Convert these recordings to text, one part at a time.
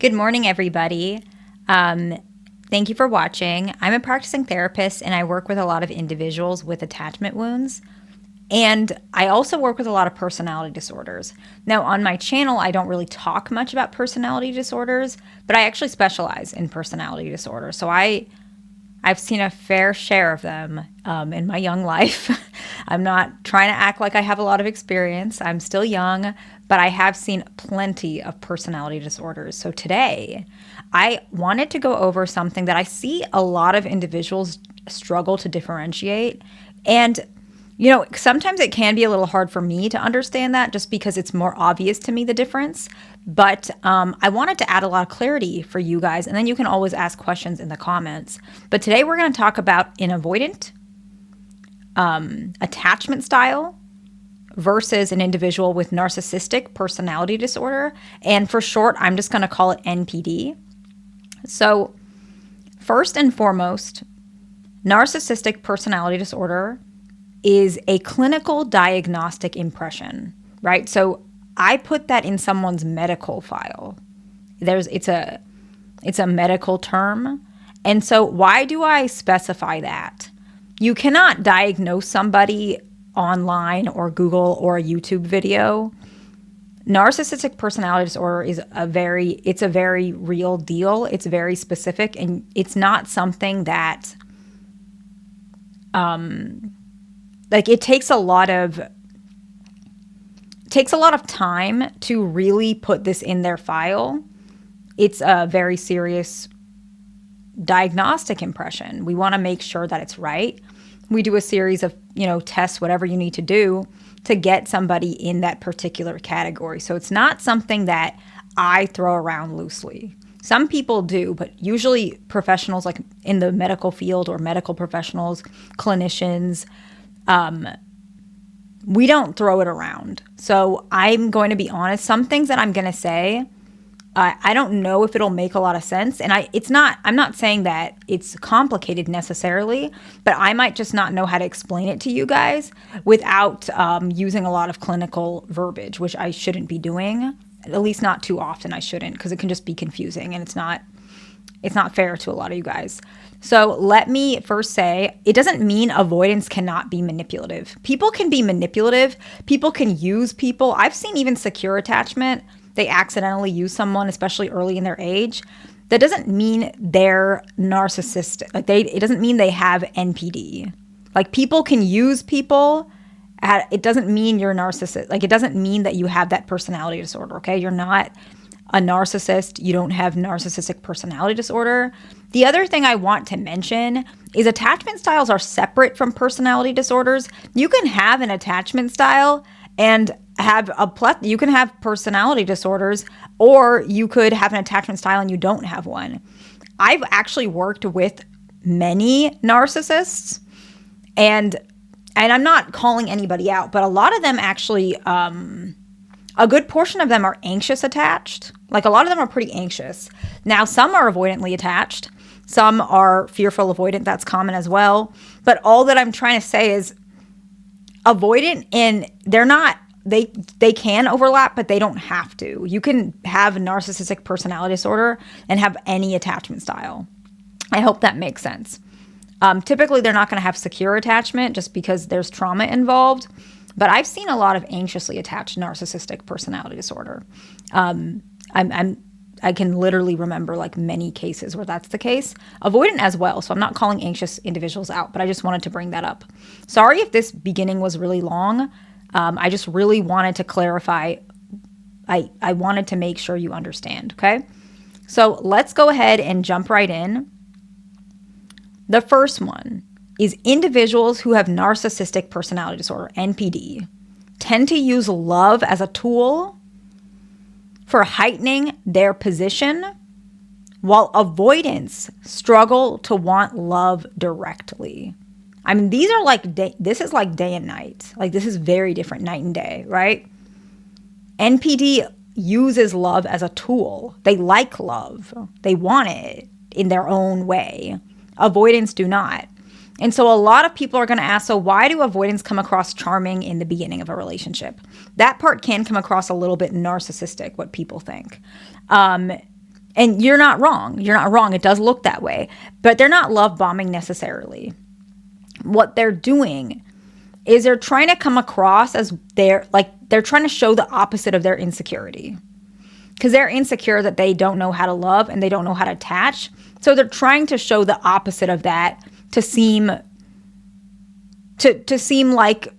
Good morning, everybody. Thank you for watching. I'm a practicing therapist and I work with a lot of individuals with attachment wounds. And I also work with a lot of personality disorders. Now, on my channel, I don't really talk much about personality disorders, but I actually specialize in personality disorders. So I've seen a fair share of them in my young life. I'm not trying to act like I have a lot of experience. I'm still young, but I have seen plenty of personality disorders. So today, I wanted to go over something that I see a lot of individuals struggle to differentiate. And sometimes it can be a little hard for me to understand that just because it's more obvious to me, the difference. But I wanted to add a lot of clarity for you guys, and then you can always ask questions in the comments. But today we're going to talk about an avoidant attachment style versus an individual with narcissistic personality disorder. And for short, I'm just going to call it NPD. So first and foremost, narcissistic personality disorder is a clinical diagnostic impression, right? So I put that in someone's medical file. It's a medical term. And so why do I specify that? You cannot diagnose somebody online or Google or a YouTube video. Narcissistic personality disorder is a very real deal. It's very specific, and it's not something that it takes a lot of time to really put this in their file. It's a very serious diagnostic impression. We want to make sure that it's right. We do a series of, tests, whatever you need to do to get somebody in that particular category. So it's not something that I throw around loosely. Some people do, but usually professionals like in the medical field or medical professionals, clinicians, we don't throw it around. So I'm going to be honest. Some things that I'm going to say, I don't know if it'll make a lot of sense. And I'm not saying that it's complicated necessarily, but I might just not know how to explain it to you guys without using a lot of clinical verbiage, which I shouldn't be doing. At least not too often. I shouldn't, because it can just be confusing and it's not fair to a lot of you guys. So let me first say, it doesn't mean avoidance cannot be manipulative. People can be manipulative. People can use people. I've seen even secure attachment. They accidentally use someone, especially early in their age. That doesn't mean they're narcissistic. It doesn't mean they have NPD. People can use people. It doesn't mean you're a narcissist. It doesn't mean that you have that personality disorder, okay? You're not a narcissist. You don't have narcissistic personality disorder. The other thing I want to mention is attachment styles are separate from personality disorders. You can have an attachment style and you can have personality disorders, or you could have an attachment style and you don't have one. I've actually worked with many narcissists, and I'm not calling anybody out, but a lot of them actually, a good portion of them are anxious attached. A lot of them are pretty anxious. Now, some are avoidantly attached. Some are fearful avoidant. That's common as well. But all that I'm trying to say is avoidant, and they can overlap, but they don't have to. You can have a narcissistic personality disorder and have any attachment style. I hope that makes sense. Typically, they're not going to have secure attachment just because there's trauma involved. But I've seen a lot of anxiously attached narcissistic personality disorder. I can literally remember many cases where that's the case. Avoidant as well. So I'm not calling anxious individuals out, but I just wanted to bring that up. Sorry if this beginning was really long. I just really wanted to clarify. I wanted to make sure you understand. Okay. So let's go ahead and jump right in. The first one is individuals who have narcissistic personality disorder, NPD, tend to use love as a tool for heightening their position, while avoidants struggle to want love directly. I mean, these are this is like day and night. This is very different, night and day, right? NPD uses love as a tool. They like love. They want it in their own way. Avoidants do not. And so a lot of people are going to ask, so why do avoidants come across charming in the beginning of a relationship? That part can come across a little bit narcissistic, what people think. And you're not wrong. You're not wrong. It does look that way. But they're not love bombing necessarily. What they're doing is they're trying to come across as they're trying to show the opposite of their insecurity. Because they're insecure that they don't know how to love and they don't know how to attach. So they're trying to show the opposite of that to seem like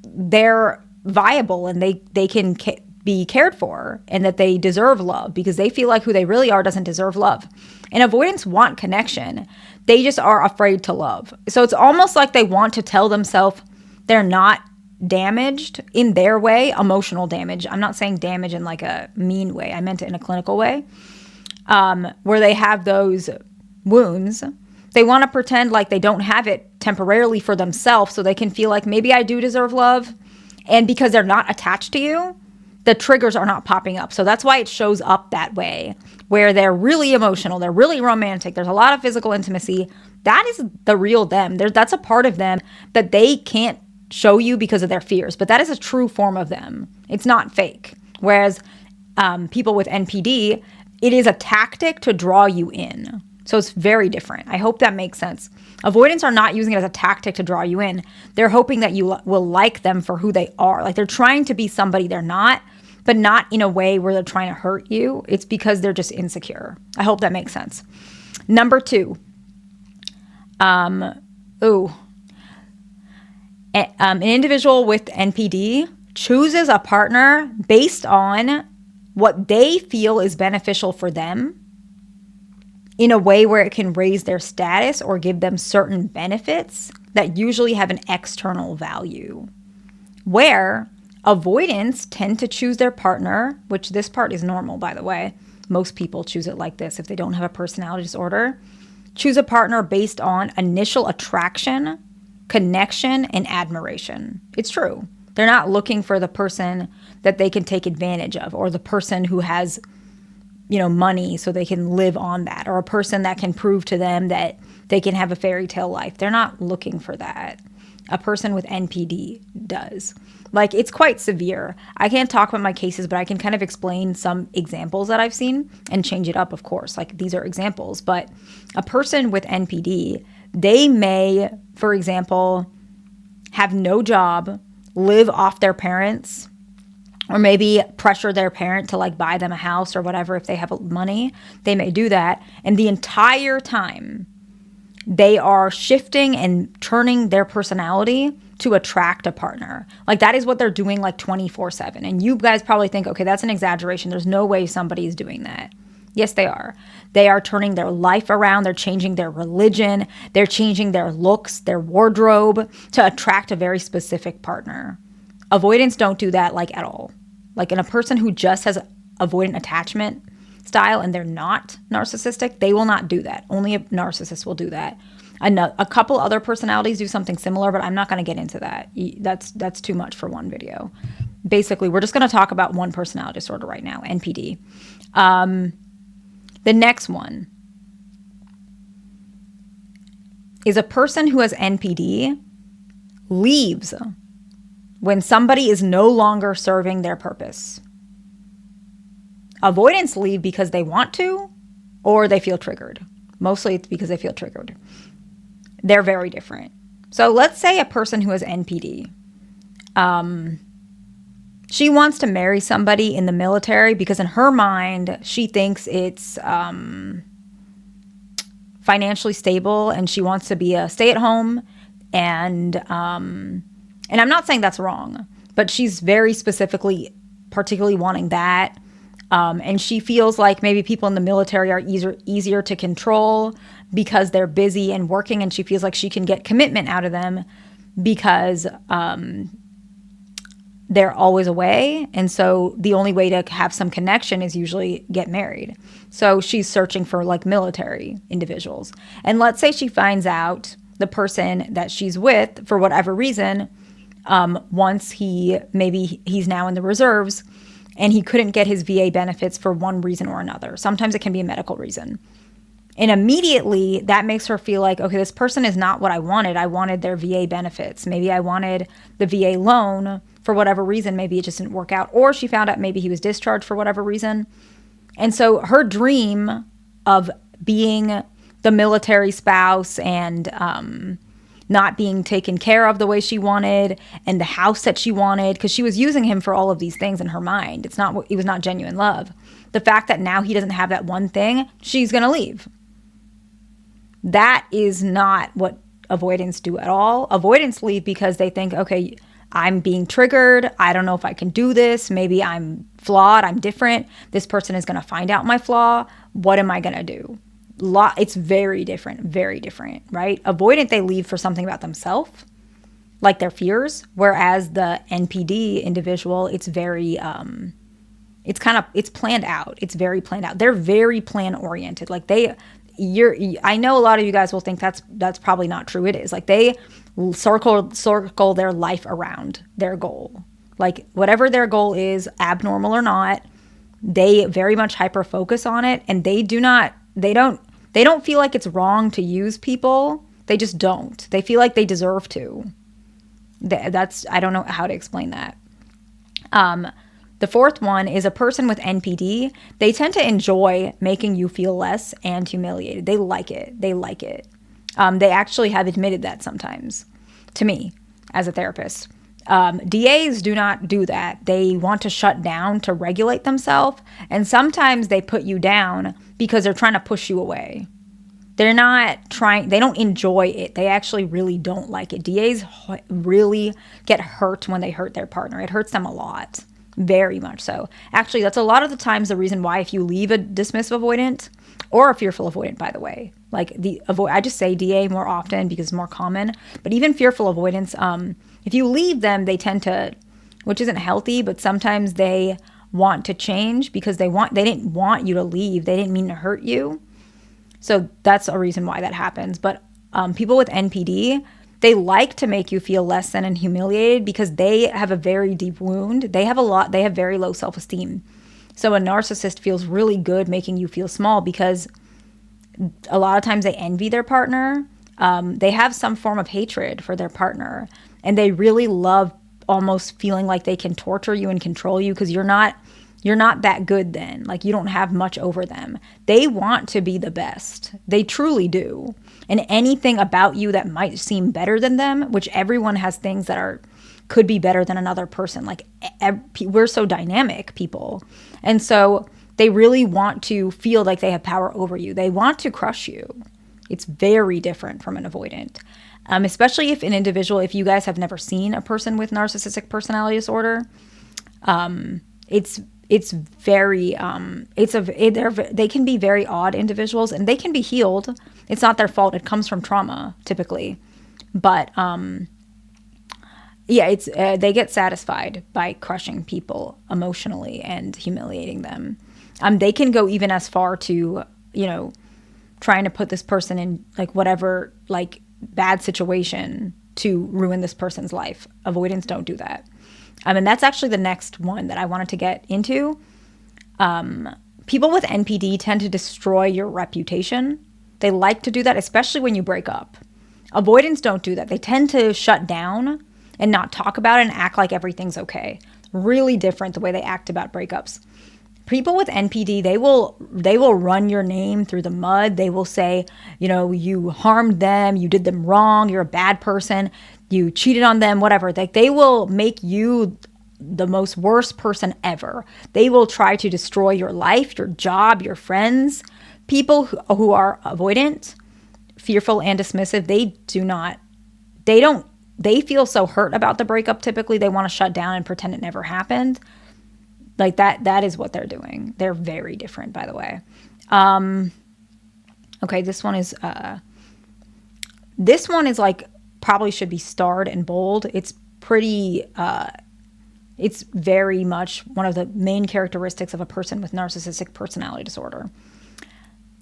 they're viable and they can be cared for and that they deserve love because they feel like who they really are doesn't deserve love. And avoidants want connection. They just are afraid to love. So it's almost like they want to tell themselves they're not damaged in their way, emotional damage. I'm not saying damage in like a mean way. I meant it in a clinical way, where they have those wounds. They want to pretend like they don't have it temporarily for themselves so they can feel like maybe I do deserve love. And because they're not attached to you, the triggers are not popping up. So that's why it shows up that way, where they're really emotional, they're really romantic, there's a lot of physical intimacy. That is the real them. That's a part of them that they can't show you because of their fears, but that is a true form of them. It's not fake. Whereas people with NPD, it is a tactic to draw you in. So it's very different. I hope that makes sense. Avoidants are not using it as a tactic to draw you in. They're hoping that you will like them for who they are. Like they're trying to be somebody they're not, but not in a way where they're trying to hurt you. It's because they're just insecure. I hope that makes sense. Number 2. An individual with NPD chooses a partner based on what they feel is beneficial for them in a way where it can raise their status or give them certain benefits that usually have an external value. Where avoidants tend to choose their partner, which this part is normal, by the way. Most people choose it like this if they don't have a personality disorder. Choose a partner based on initial attraction, connection, and admiration. It's true. They're not looking for the person that they can take advantage of or the person who has money so they can live on that, or a person that can prove to them that they can have a fairy tale life. They're not looking for that. A person with NPD does. Like, it's quite severe. I can't talk about my cases, but I can kind of explain some examples that I've seen and change it up, of course. Like, these are examples, but a person with NPD, they may, for example, have no job, live off their parents, or maybe pressure their parent to like buy them a house or whatever. If they have money, they may do that. And the entire time they are shifting and turning their personality to attract a partner. Like that is what they're doing like 24/7. And you guys probably think, okay, that's an exaggeration. There's no way somebody is doing that. Yes, they are. They are turning their life around. They're changing their religion. They're changing their looks, their wardrobe to attract a very specific partner. Avoidants don't do that like at all. Like in a person who just has avoidant attachment style and they're not narcissistic, they will not do that. Only a narcissist will do that. A couple other personalities do something similar, but I'm not going to get into that. That's too much for one video. Basically, we're just going to talk about one personality disorder right now, NPD. The next one is a person who has NPD leaves when somebody is no longer serving their purpose. Avoidants leave because they want to or they feel triggered. Mostly it's because they feel triggered. They're very different. So let's say a person who has NPD. She wants to marry somebody in the military because in her mind, she thinks it's financially stable and she wants to be a stay-at-home. And I'm not saying that's wrong, but she's very particularly wanting that. And she feels like maybe people in the military are easier to control because they're busy and working, and she feels like she can get commitment out of them because they're always away. And so the only way to have some connection is usually get married. So she's searching for like military individuals. And let's say she finds out the person that she's with, for whatever reason, once he's now in the reserves and he couldn't get his VA benefits for one reason or another. Sometimes it can be a medical reason. And immediately that makes her feel like, okay, this person is not what I wanted. I wanted their VA benefits. Maybe I wanted the VA loan for whatever reason. Maybe it just didn't work out. Or she found out maybe he was discharged for whatever reason. And so her dream of being the military spouse and not being taken care of the way she wanted, and the house that she wanted, because she was using him for all of these things in her mind. It was not genuine love. The fact that now he doesn't have that one thing, she's going to leave. That is not what avoidants do at all. Avoidants leave because they think, okay, I'm being triggered. I don't know if I can do this. Maybe I'm flawed. I'm different. This person is going to find out my flaw. What am I going to do? It's very different, right? Avoidant, they leave for something about themselves, like their fears. Whereas the NPD individual, it's very, it's planned out. It's very planned out. They're very plan oriented. Like I know a lot of you guys will think that's probably not true. It is. Like they circle their life around their goal. Like whatever their goal is, abnormal or not, they very much hyper focus on it, and they don't feel like it's wrong to use people. They just don't. They feel like they deserve to. I don't know how to explain that. The fourth one is a person with NPD. They tend to enjoy making you feel less and humiliated. They like it. They actually have admitted that sometimes to me as a therapist. DAs do not do that. They want to shut down to regulate themselves. And sometimes they put you down because they're trying to push you away. They don't enjoy it. They actually really don't like it. DAs really get hurt when they hurt their partner. It hurts them a lot. Very much so. Actually, that's a lot of the times the reason why, if you leave a dismissive avoidant, or a fearful avoidant, by the way, like I just say DA more often because it's more common, but even fearful avoidants, if you leave them, they tend to, which isn't healthy, but sometimes they want to change because they didn't want you to leave. They didn't mean to hurt you. So that's a reason why that happens. But people with NPD, they like to make you feel less than and humiliated because they have a very deep wound. They have very low self-esteem. So a narcissist feels really good making you feel small because a lot of times they envy their partner. They have some form of hatred for their partner, and they really love almost feeling like they can torture you and control you because you're not that good then. Like you don't have much over them. They want to be the best. They truly do. And anything about you that might seem better than them, which everyone has things that could be better than another person. Like we're so dynamic people. And so they really want to feel like they have power over you. They want to crush you. It's very different from an avoidant. Especially if if you guys have never seen a person with narcissistic personality disorder, it's very, they can be very odd individuals, and they can be healed. It's not their fault. It comes from trauma typically. But, they get satisfied by crushing people emotionally and humiliating them. They can go even as far to, trying to put this person in like whatever, like bad situation to ruin this person's life. Avoidants don't do that. And that's actually the next one that I wanted to get into. People with NPD tend to destroy your reputation. They like to do that, especially when you break up. Avoidants don't do that. They tend to shut down and not talk about it and act like everything's okay. Really different the way they act about breakups. People with NPD, they will run your name through the mud. They will say, you harmed them, you did them wrong, you're a bad person, you cheated on them, whatever. Like they will make you the most worst person ever. They will try to destroy your life, your job, your friends. People who are avoidant, fearful, and dismissive, they feel so hurt about the breakup. Typically, they want to shut down and pretend it never happened. Like that is what they're doing. They're very different, by the way. Okay, this one is like probably should be starred and bold. It's pretty, it's very much one of the main characteristics of a person with narcissistic personality disorder.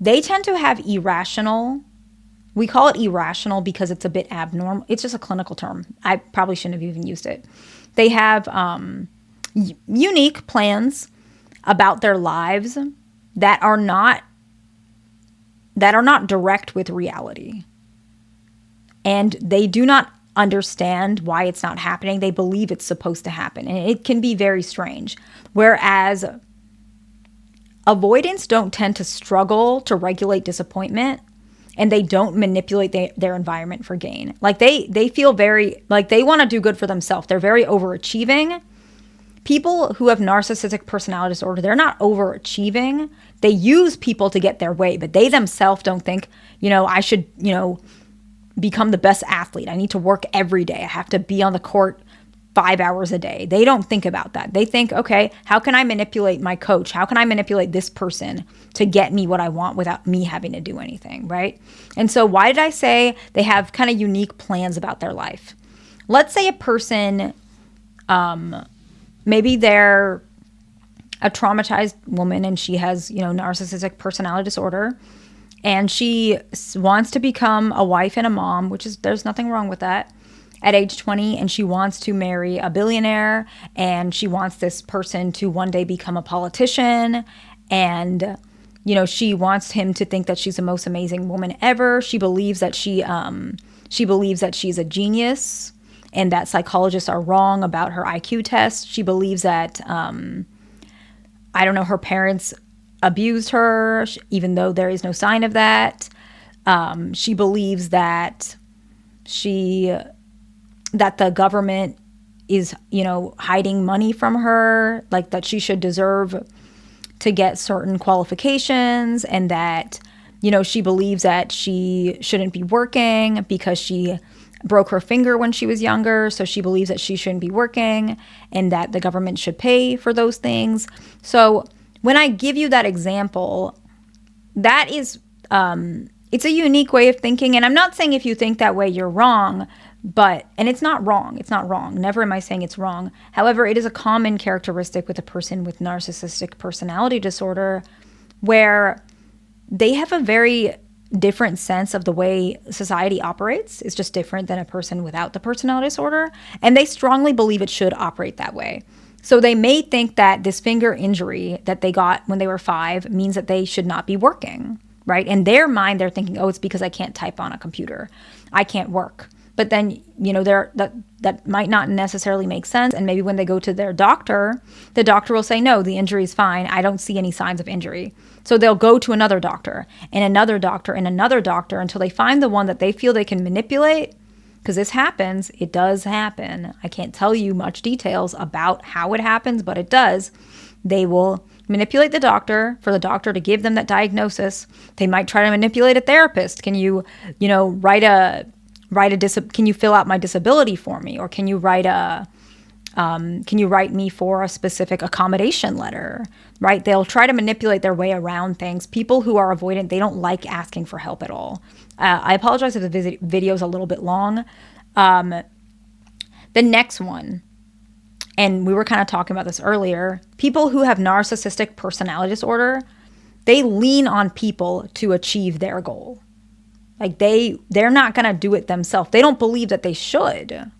They tend to have irrational. We call it irrational because it's a bit abnormal. It's just a clinical term. I probably shouldn't have even used it. They have unique plans about their lives that are not direct with reality. And they do not understand why it's not happening. They believe it's supposed to happen. And it can be very strange. Whereas Avoidants don't tend to struggle to regulate disappointment, and they don't manipulate their environment for gain. Like they feel very, like they want to do good for themselves. They're very overachieving. People who have narcissistic personality disorder, they're not overachieving. They use people to get their way, but they themselves don't think, I should, become the best athlete. I need to work every day. I have to be on the court 5 hours a day. They don't think about that. They think, okay, how can I manipulate my coach? How can I manipulate this person to get me what I want without me having to do anything, right? And so why did I say they have kind of unique plans about their life? Let's say a person, maybe they're a traumatized woman and she has, narcissistic personality disorder, and she wants to become a wife and a mom, there's nothing wrong with that, at age 20, and she wants to marry a billionaire, and she wants this person to one day become a politician, and she wants him to think that she's the most amazing woman ever. She believes that she's a genius, and that psychologists are wrong about her IQ test. She believes that her parents abused her, even though there is no sign of that. She believes that the government is, hiding money from her, like that she should deserve to get certain qualifications, and that, she believes that she shouldn't be working because she broke her finger when she was younger. So she believes that she shouldn't be working and that the government should pay for those things. So when I give you that example, that is, it's a unique way of thinking. And I'm not saying if you think that way, you're wrong, and it's not wrong. It's not wrong. Never am I saying it's wrong. However, it is a common characteristic with a person with narcissistic personality disorder where they have a very different sense of the way society operates. It's just different than a person without the personality disorder. And they strongly believe it should operate that way. So they may think that this finger injury that they got when they were 5 means that they should not be working, right? In their mind, they're thinking, oh, it's because I can't type on a computer. I can't work. But then, that might not necessarily make sense. And maybe when they go to their doctor, the doctor will say, no, the injury is fine. I don't see any signs of injury. So they'll go to another doctor and another doctor and another doctor until they find the one that they feel they can manipulate. Because this happens. It does happen. I can't tell you much details about how it happens, but it does. They will manipulate the doctor for the doctor to give them that diagnosis. They might try to manipulate a therapist. Can you, can you fill out my disability for me? Or can you write me for a specific accommodation letter, right? They'll try to manipulate their way around things. People who are avoidant, they don't like asking for help at all. I apologize if the video is a little bit long. The next one, and we were kind of talking about this earlier, people who have narcissistic personality disorder, they lean on people to achieve their goal. Like they're not going to do it themselves. They don't believe that they should.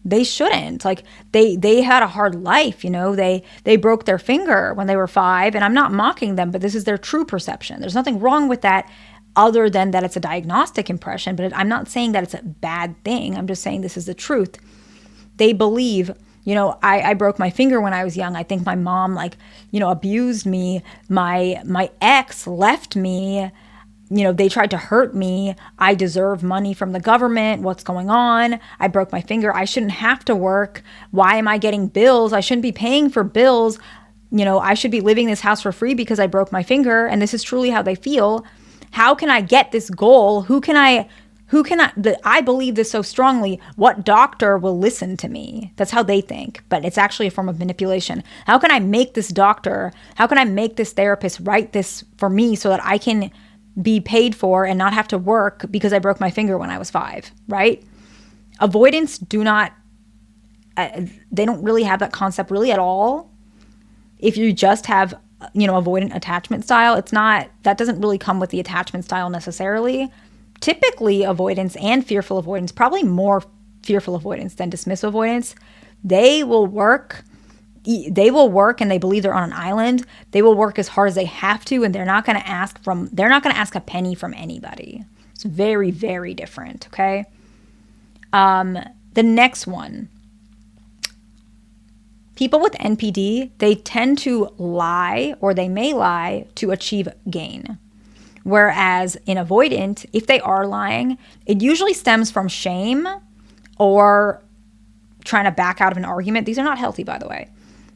They shouldn't. Like they had a hard life, they broke their finger when they were 5, and I'm not mocking them, but this is their true perception. There's nothing wrong with that other than that it's a diagnostic impression, but I'm not saying that it's a bad thing. I'm just saying this is the truth. They believe, I broke my finger when I was young. I think my mom abused me. My ex left me. They tried to hurt me. I deserve money from the government. What's going on? I broke my finger. I shouldn't have to work. Why am I getting bills? I shouldn't be paying for bills. I should be living in this house for free because I broke my finger. And this is truly how they feel. How can I get this goal? I believe this so strongly. What doctor will listen to me? That's how they think. But it's actually a form of manipulation. How can I make this doctor, how can I make this therapist write this for me so that I can be paid for and not have to work because I broke my finger when I was 5, right? Avoidants they don't really have that concept really at all. If you just have, avoidant attachment style, that doesn't really come with the attachment style necessarily. Typically avoidance and fearful avoidance, probably more fearful avoidance than dismissive avoidance, they will work and they believe they're on an island. They will work as hard as they have to, and they're not going to ask a penny from anybody. It's very, very different. Okay. The next one, people who have narcissistic personality disorder, they lean on people to achieve their goal. Like they're not going to do it themselves. They don't believe it should operate that way. So they may think that, this person without the personality disorder, they lean on people to achieve their goal. Like they're not going to do it themselves. They don't believe it should operate that way. The next one, People with NPD, they tend to lie, or they may lie to achieve gain. Whereas in avoidant, if they are lying, it usually stems from shame or trying to back out of an argument. These are not healthy, by the way.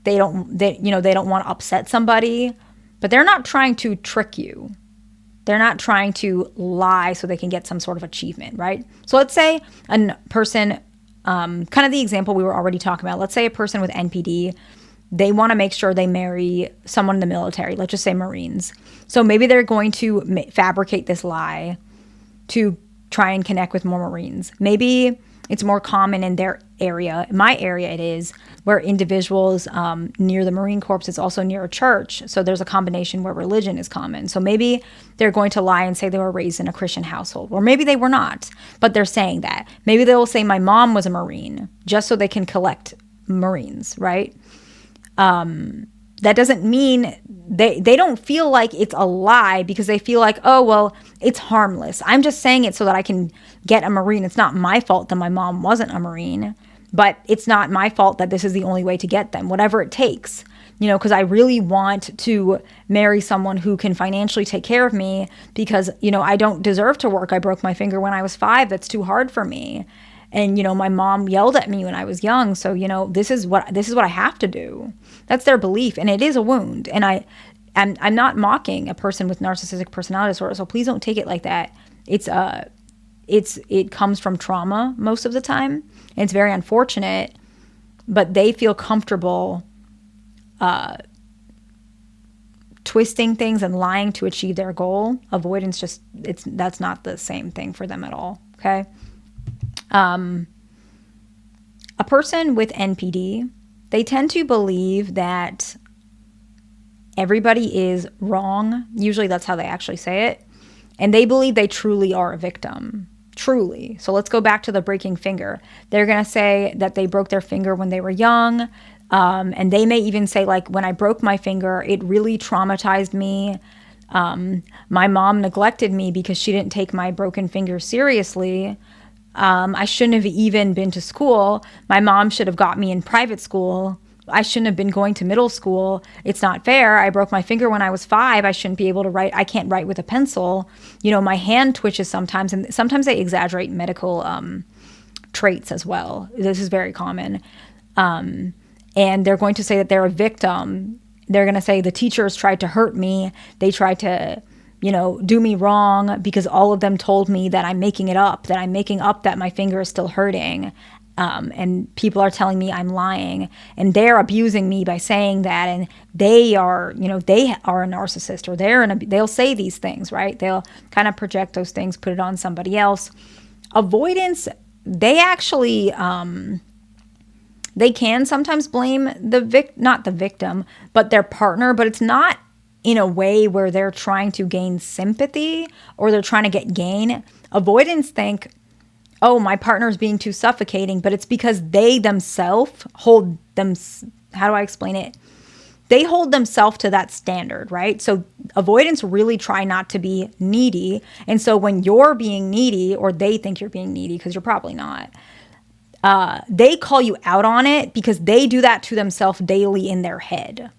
They don't want to upset somebody, but they're not trying to trick you. They're not trying to lie so they can get some sort of achievement, right? So let's say a person, kind of the example we were already talking about. Let's say a person with NPD, they want to make sure they marry someone in the military. Let's just say Marines. So maybe they're going to fabricate this lie to try and connect with more Marines. Maybe it's more common in their area. In my area, it is, where individuals near the Marine Corps, it's also near a church. So there's a combination where religion is common. So maybe they're going to lie and say they were raised in a Christian household. Or maybe they were not, but they're saying that. Maybe they will say my mom was a Marine, just so they can collect Marines, right? That doesn't mean they don't feel like it's a lie, because they feel like, oh, well, it's harmless. I'm just saying it so that I can get a Marine. It's not my fault that my mom wasn't a Marine, but it's not my fault that this is the only way to get them, whatever it takes, because I really want to marry someone who can financially take care of me, because, I don't deserve to work. I broke my finger when I was 5. That's too hard for me. And, my mom yelled at me when I was young. So, this is what I have to do. That's their belief. And it is a wound. And I'm not mocking a person with narcissistic personality disorder. So please don't take it like that. It comes from trauma most of the time. And it's very unfortunate, but they feel comfortable twisting things and lying to achieve their goal. Avoidance that's not the same thing for them at all. Okay. A person with NPD, they tend to believe that everybody is wrong. Usually that's how they actually say it. And they believe they truly are a victim. Truly. So let's go back to the breaking finger. They're going to say that they broke their finger when they were young. And they may even say, like, when I broke my finger, it really traumatized me. My mom neglected me because she didn't take my broken finger seriously. I shouldn't have even been to school. My mom should have got me in private school. I shouldn't have been going to middle school. It's not fair. I broke my finger when I was 5. I shouldn't be able to write. I can't write with a pencil. My hand twitches sometimes, and sometimes they exaggerate medical traits as well. This is very common. And they're going to say that they're a victim. They're going to say the teachers tried to hurt me. They tried to do me wrong, because all of them told me that I'm making it up, that my finger is still hurting. And people are telling me I'm lying, and they're abusing me by saying that. And they are, they are a narcissist, or they'll say these things, right? They'll kind of project those things, put it on somebody else. Avoidance, they actually, they can sometimes blame not the victim, but their partner, but it's not in a way where they're trying to gain sympathy or they're trying to get gain. Avoidants think, oh, my partner's being too suffocating, but it's because they themselves hold them. How do I explain it? They hold themselves to that standard, right? So avoidants really try not to be needy. And so when you're being needy, or they think you're being needy, because you're probably not, they call you out on it because they do that to themselves daily in their head.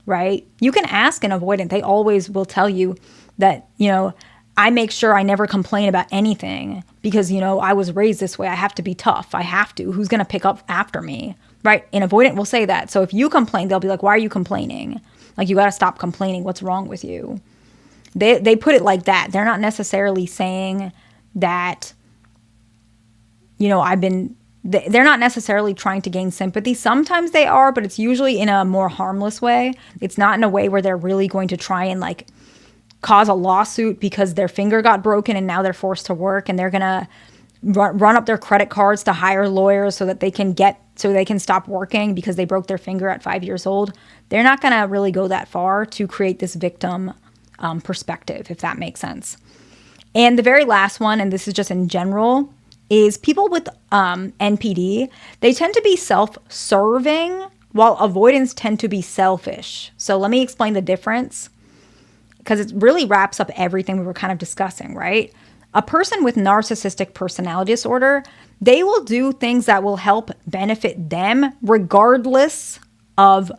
Right? You can ask an avoidant. They always will tell you that, I make sure I never complain about anything because, I was raised this way. I have to be tough. I have to. Who's going to pick up after me? Right? An avoidant will say that. So if you complain, they'll be like, why are you complaining? Like, you got to stop complaining. What's wrong with you? They put it like that. They're not necessarily saying that, they're not necessarily trying to gain sympathy. Sometimes they are, but it's usually in a more harmless way. It's not in a way where they're really going to try and cause a lawsuit because their finger got broken and now they're forced to work, and they're going to run up their credit cards to hire lawyers so that they can stop working because they broke their finger at 5 years old. They're not going to really go that far to create this victim perspective, if that makes sense. And the very last one, and this is just in general, is people with NPD, they tend to be self-serving while avoidants tend to be selfish. So let me explain the difference, because it really wraps up everything we were kind of discussing, right? A person with narcissistic personality disorder, they will do things that will help benefit them regardless of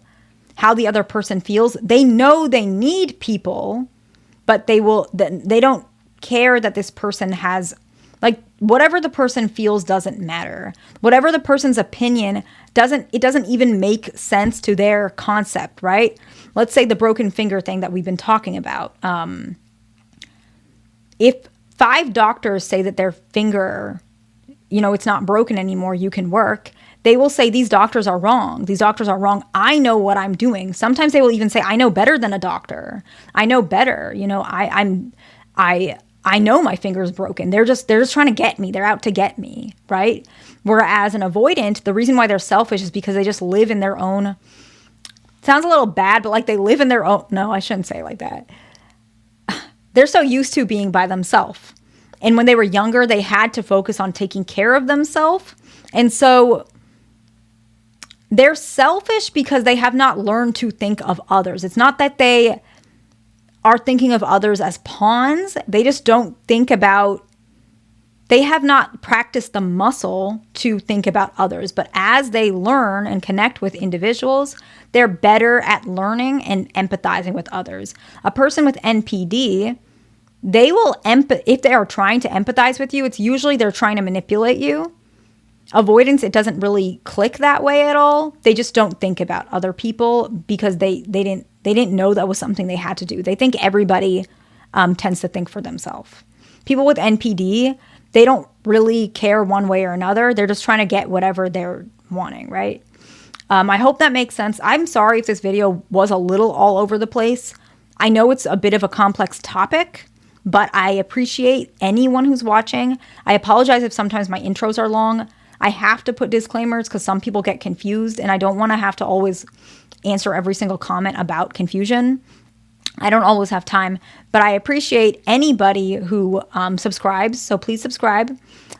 how the other person feels. They know they need people, but they don't care that this person has, like, whatever the person feels doesn't matter. Whatever the person's opinion doesn't even make sense to their concept, right? Let's say the broken finger thing that we've been talking about. If 5 doctors say that their finger, it's not broken anymore, you can work, they will say these doctors are wrong. These doctors are wrong. I know what I'm doing. Sometimes they will even say, I know better than a doctor. I know better. I know my finger's broken. They're just trying to get me. They're out to get me, right? Whereas an avoidant, the reason why they're selfish is because they just live in their own, sounds a little bad, but like they live in their own, no, I shouldn't say it like that. They're so used to being by themselves. And when they were younger, they had to focus on taking care of themselves. And so they're selfish because they have not learned to think of others. It's not that they are thinking of others as pawns. They just don't think about, they have not practiced the muscle to think about others. But as they learn and connect with individuals, they're better at learning and empathizing with others. A person with NPD, they will if they are trying to empathize with you, it's usually they're trying to manipulate you. Avoidance, it doesn't really click that way at all. They just don't think about other people because they didn't know that was something they had to do. They think everybody tends to think for themselves. People with NPD, they don't really care one way or another. They're just trying to get whatever they're wanting, right? I hope that makes sense. I'm sorry if this video was a little all over the place. I know it's a bit of a complex topic, but I appreciate anyone who's watching. I apologize if sometimes my intros are long. I have to put disclaimers because some people get confused, and I don't want to have to always answer every single comment about confusion. I don't always have time, but I appreciate anybody who subscribes. So please subscribe,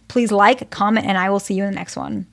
please like, comment, and I will see you in the next one.